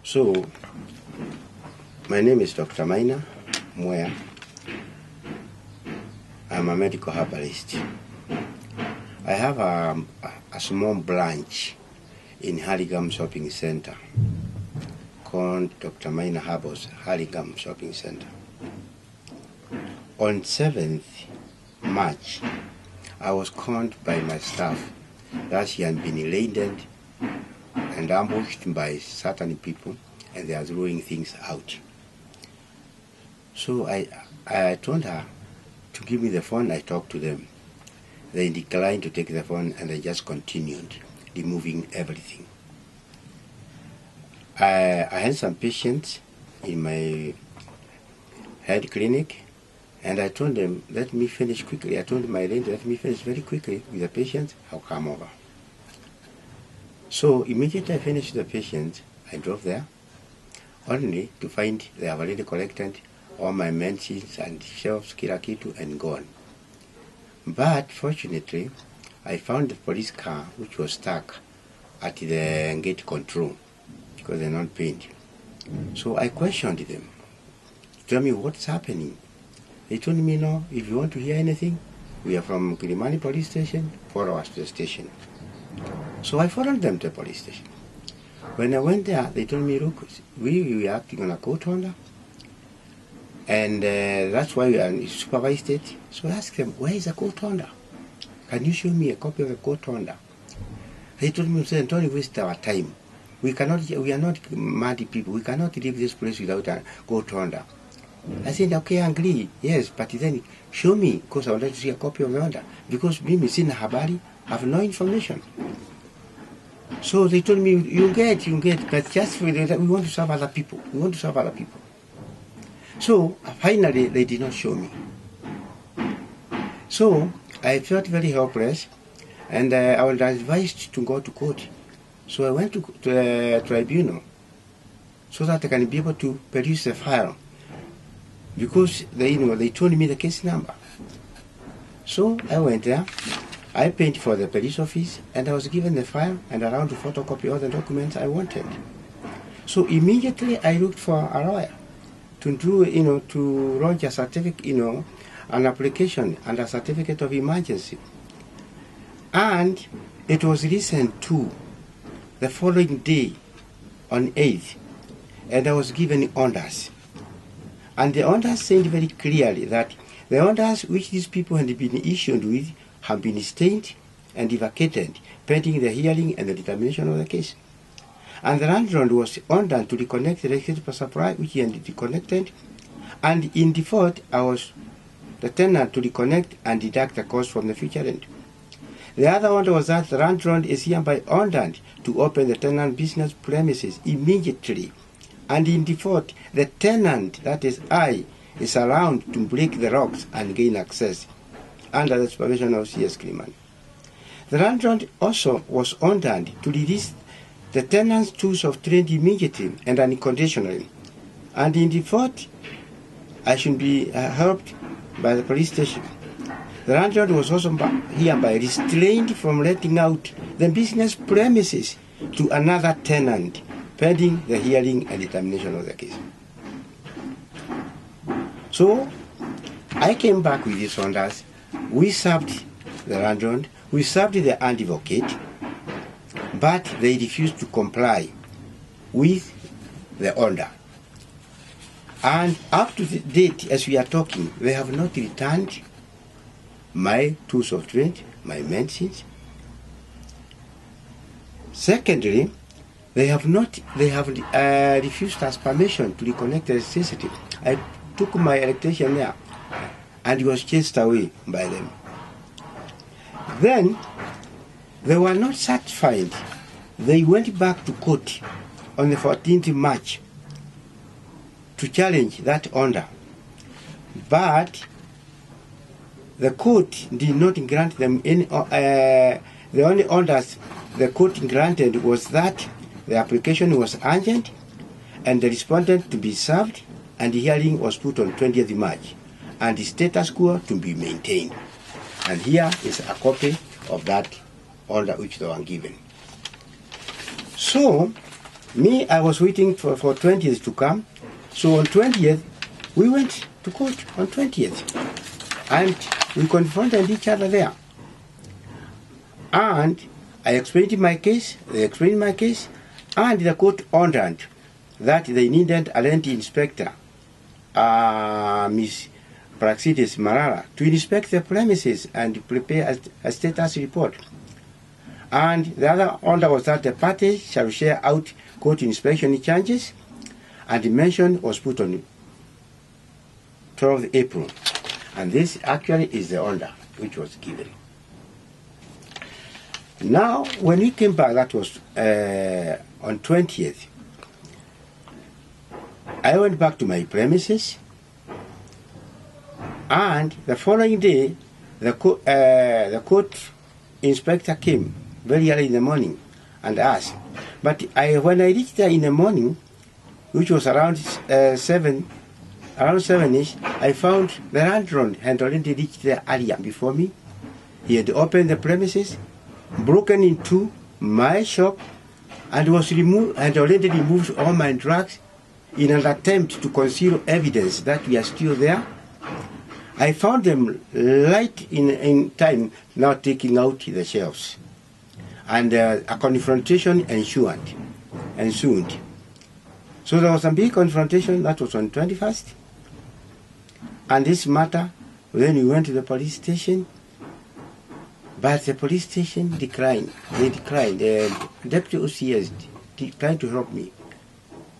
So, my name is Dr. Maina Mwea. I'm a medical herbalist. I have a small branch in Hurlingham Shopping Center called Dr. Maina Herbals Hurlingham Shopping Center. On 7th March, I was called by my staff that she had been raided and ambushed by certain people, and they are throwing things out. So I told her to give me the phone. I talked to them. They declined to take the phone, and they just continued removing everything. I had some patients in my head clinic, and I told them, let me finish quickly. I told my lady, let me finish very quickly with the patients. I'll come over. So immediately I finished the patient, I drove there, only to find they have already collected all my medicines and shelves, kila kitu, and gone. But fortunately, I found the police car which was stuck at the gate control because they're not paid. So I questioned them. Tell me what's happening. They told me, no, if you want to hear anything, we are from Kilimani police station, follow us to the station. So I followed them to the police station. When I went there, they told me, look, we are acting on a court order, and that's why we are supervised it. So I asked them, where is the court order? Can you show me a copy of the court order? They told me, don't waste our time. We are not mad people. We cannot leave this place without a court order. I said, okay, I agree. Yes, but then show me, because I would like to see a copy of the order. Because me, Sina Habari, have no information. So they told me, you get, but just for we want to serve other people. We want to serve other people. So finally, they did not show me. So I felt very helpless, and I was advised to go to court. So I went to the tribunal so that I can be able to produce the file, because they told me the case number. So I went there. I paid for the police office, and I was given the file and allowed to photocopy all the documents I wanted. So immediately I looked for a lawyer to do, to launch a certificate, an application and a certificate of emergency. And it was listened to the following day on 8th, and I was given orders. And the orders said very clearly that the orders which these people had been issued with have been stayed and vacated pending the hearing and the determination of the case. And the landlord was ordered to reconnect the electricity supply which he had disconnected, and in default I was the tenant to reconnect and deduct the cost from the future rent. The other order was that the landlord is hereby ordered to open the tenant business premises immediately, and in default the tenant, that is I, is allowed to break the locks and gain access under the supervision of CS Kilimani. The landlord also was ordered to release the tenant's tools of trade immediately and unconditionally, and in default I should be helped by the police station. The landlord was also hereby restrained from letting out the business premises to another tenant pending the hearing and determination of the case. So I came back with these orders. We served the landlord, we served the advocate, but they refused to comply with the order. And up to the date, as we are talking, they have not returned my tools of trade, my medicines. Secondly, they have refused us permission to reconnect the electricity. I took my electrician there, and he was chased away by them. Then they were not satisfied. They went back to court on the 14th March to challenge that order. But the court did not grant them any, the only orders the court granted was that the application was urgent and the respondent to be served, and the hearing was put on 20th March, and the status quo to be maintained. And here is a copy of that order which they were given. So Me, I was waiting for 20th to come. So on 20th, we went to court on 20th. And we confronted each other there. And I explained my case, they explained my case, and the court ordered that they needed a land inspector, Miss Praxidis Marara, to inspect the premises and prepare a status report. And the other order was that the parties shall share out court inspection charges, and the mention was put on 12th April. And this actually is the order which was given. Now, when we came back, that was on 20th, I went back to my premises, and the following day, the court inspector came very early in the morning and asked. But when I reached there in the morning, which was around 7ish, I found the landlord had already reached there earlier before me. He had opened the premises, broken into my shop, and had already removed all my drugs in an attempt to conceal evidence that we are still there. I found them right in time now taking out the shelves. And a confrontation ensued. So there was a big confrontation that was on 21st. And this matter, then we went to the police station, but the police station declined. They declined. The deputy OCS declined to help me.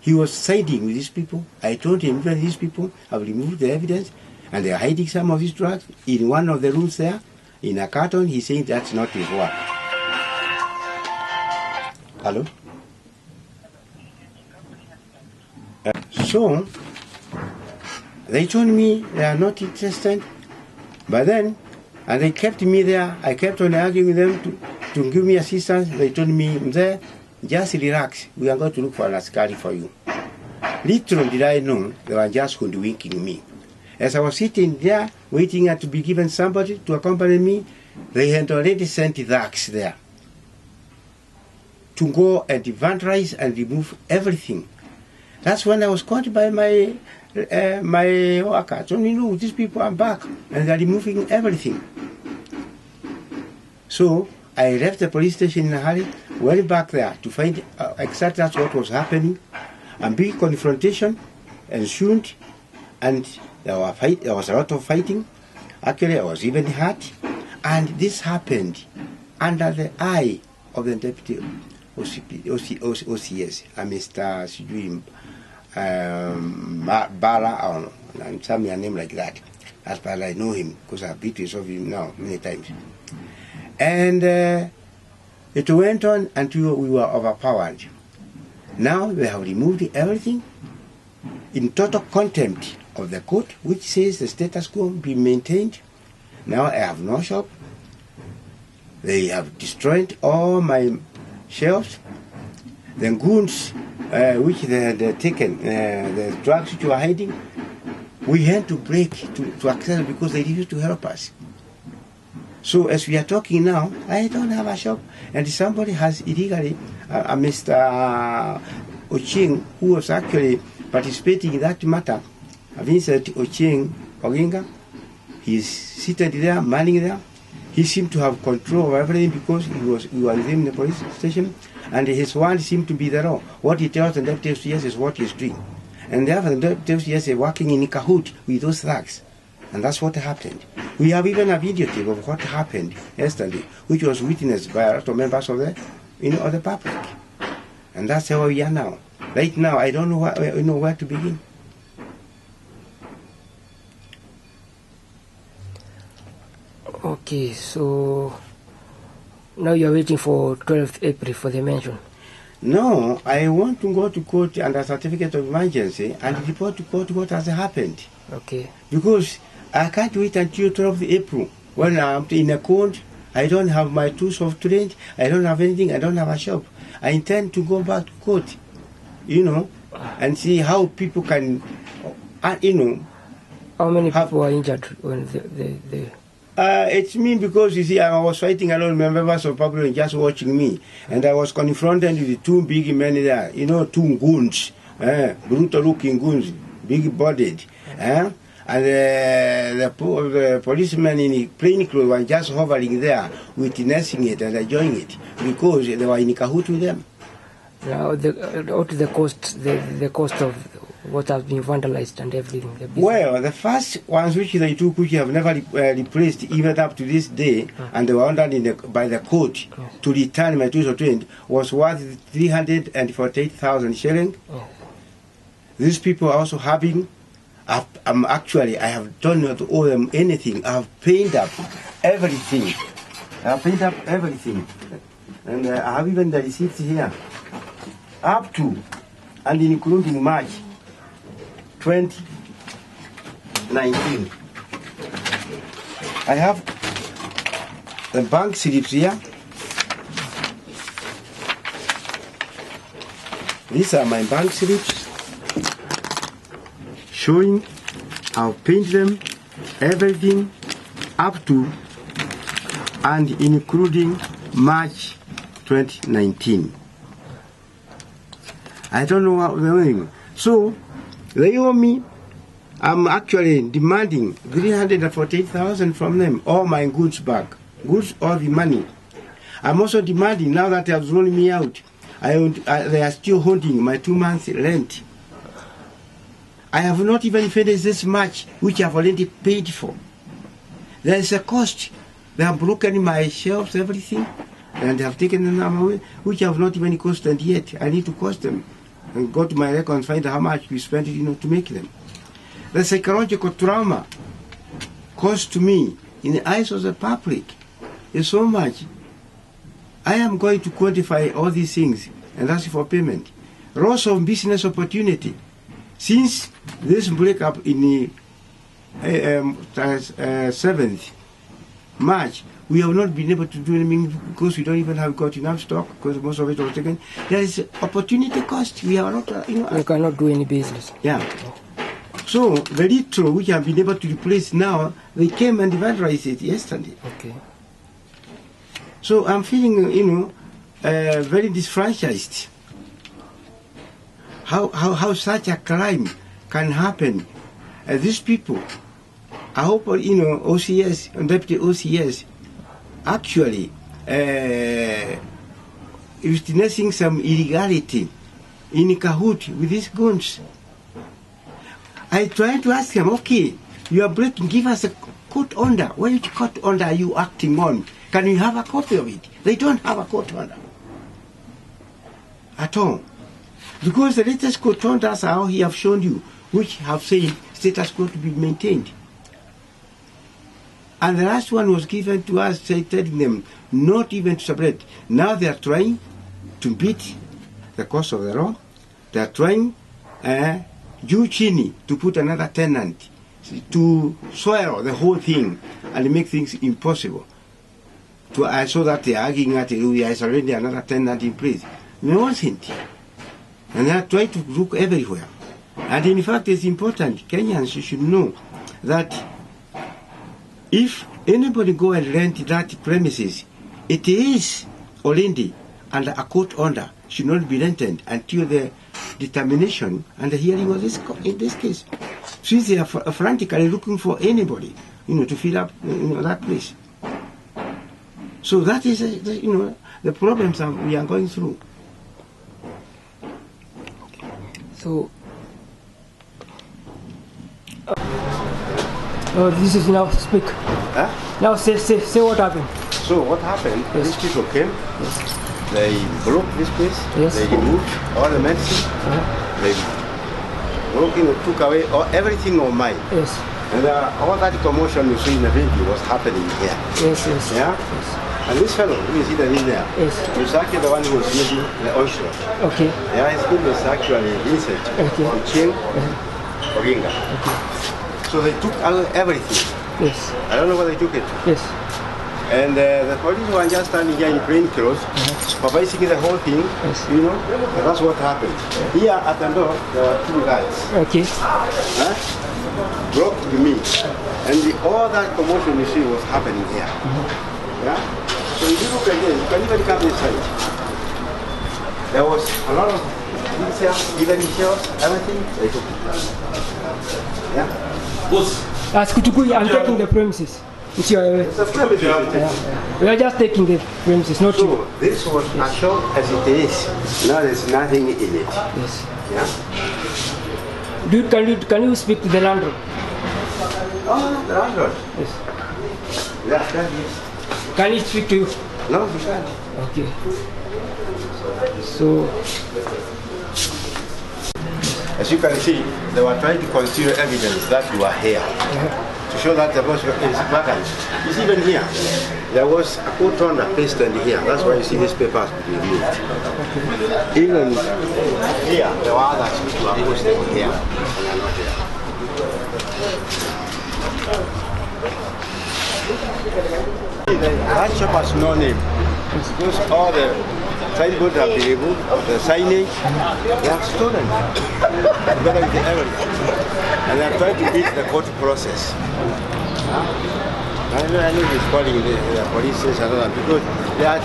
He was siding with these people. I told him that these people have removed the evidence and they are hiding some of his drugs in one of the rooms there, in a carton. He's saying that's not his work. Hello? So, they told me they are not interested, but then, and they kept me there. I kept on arguing with them to give me assistance. They told me, there, just relax. We are going to look for an askari for you. Little did I know they were just hoodwinking me. As I was sitting there, waiting to be given somebody to accompany me, they had already sent thugs there to go and vandalize and remove everything. That's when I was caught by my worker. So you know, these people are back and they're removing everything. So I left the police station in a hurry, went back there to find exactly what was happening. A big confrontation ensued, and there was a lot of fighting. Actually, I was even hurt. And this happened under the eye of the deputy OCS, Mr. Sijui Bala, and some name like that. As far as I know him, because I've beat him now many times. And it went on until we were overpowered. Now we have removed everything in total contempt of the court, which says the status quo be maintained. Now I have no shop. They have destroyed all my shelves. The goons which they had taken, the drugs which were hiding, we had to break to access because they refused to help us. So as we are talking now, I don't have a shop, and somebody has illegally, Mr. Oching, who was actually participating in that matter, Vincent Oching Oginga, he's seated there, manning there. He seemed to have control of everything because we were within the police station, and his word seemed to be the law. What he tells the deputy OCS is what he's doing. And therefore the deputy OCS is working in cahoot with those thugs. And that's what happened. We have even a videotape of what happened yesterday, which was witnessed by a lot of members of the, of the public. And that's how we are now. Right now, I don't know where to begin. Okay, so now you're waiting for 12th April for the mention. No, I want to go to court under certificate of emergency and report to court what has happened. Okay. Because I can't wait until 12th April when I'm in a court. I don't have my tools of trade. I don't have anything. I don't have a shop. I intend to go back to court, and see how people can, How many people were injured when the It's me because you see, I was fighting alone with members of public just watching me, and I was confronted with two big men there. You know, two goons, brutal-looking goons, big-bodied, and the policemen in plain clothes were just hovering there, witnessing it and enjoying it because they were in cahoot with them. Now, what is the cost of what has been vandalized and everything? Well, the first ones which they took, which have never replaced even up to this day, and they were ordered by the court to return my 2020, was worth 348,000 shillings. These people are also having, actually, I have done not owe them anything. I have paid up everything. And I have even the receipts here. Up to and including March 2019. I have the bank slips here. These are my bank slips showing I'll paint them, everything up to and including March 2019. I don't know what they're doing. So they owe me. I'm actually demanding 348,000 from them, all my goods back, goods or the money. I'm also demanding, now that they have thrown me out, they are still holding my 2 months rent. I have not even finished this much, which I've already paid for. There is a cost. They have broken my shelves, everything, and they have taken them away, which I have not even costed yet. I need to cost them and go to my record and find how much we spent, to make them. The psychological trauma cost to me in the eyes of the public is so much. I am going to quantify all these things and ask for payment. Loss of business opportunity. Since this breakup in the 7th March, we have not been able to do anything because we don't even have got enough stock because most of it was taken. There is opportunity cost. We are not, You cannot do any business. Yeah. So the little which have been able to replace now, they came and vandalized it yesterday. Okay. So I'm feeling, very disfranchised. How such a crime can happen? These people, I hope, OCS and Deputy OCS, actually witnessing some illegality in cahoot with these guns. I tried to ask them, okay, you are breaking, give us a court order. Which court order are you acting on? Can we have a copy of it? They don't have a court order at all. Because the latest court orders are how he have shown you, which have said status quo to be maintained. And the last one was given to us, telling them not even to separate. Now they are trying to beat the course of the law. They are trying Chini to put another tenant to soil the whole thing and make things impossible. So that they are arguing that we are already another tenant in place. No wasn't. And they are trying to look everywhere. And in fact, it's important. Kenyans should know that if anybody go and rent that premises, it is already under a court order, should not be rented until the determination and the hearing of this in this case. Since they are frantically looking for anybody, to fill up, that place. So that is, the problems that we are going through. So, this is now speak. Huh? Now say what happened. So what happened? Yes. These people came. Yes. They broke this place. Yes. They removed all the medicine. They broke took away everything of mine. Yes. And all that commotion you see in the video was happening here. Yes. Yes. Yeah. Yes. And this fellow who is hidden in there, Yes. was actually the one who was using the onslaught. Okay. Yeah, his name was actually Vincent Okay. Ucheng Oginga. Okay. So they took out everything. Yes. I don't know where they took it. Yes. And the police were just standing here in plain clothes, supervising the whole thing, Yes. and that's what happened. Here at the door, there were two guys. Okay. Huh? broke to me. And all that commotion you see was happening here. Yeah? So if you look again, you can even come inside. There was a lot of details, even shells, everything. They took it. Yeah? As Kutukui, I'm taking the premises. It's your, It's a premises. We are just taking the premises, not you. So this was as short as it is. Now there's nothing in it. Yes. Yeah? Can you speak to the landlord? Oh, the landlord. Yes. Yeah, that is. Can he speak to you? No, you can't. Okay. So, As you can see, they were trying to conceal evidence that you are here. To show that the boss is vacant. You see, even here, there was a coat runner pasted here. That's why you see these papers being removed. Even here, there were others which were posted here. And are not here. That shop has no name. Because all the signboards have been removed, the signage, they have stolen. Together with the evidence. And they are trying to beat the court process. I know he's calling the police station because they are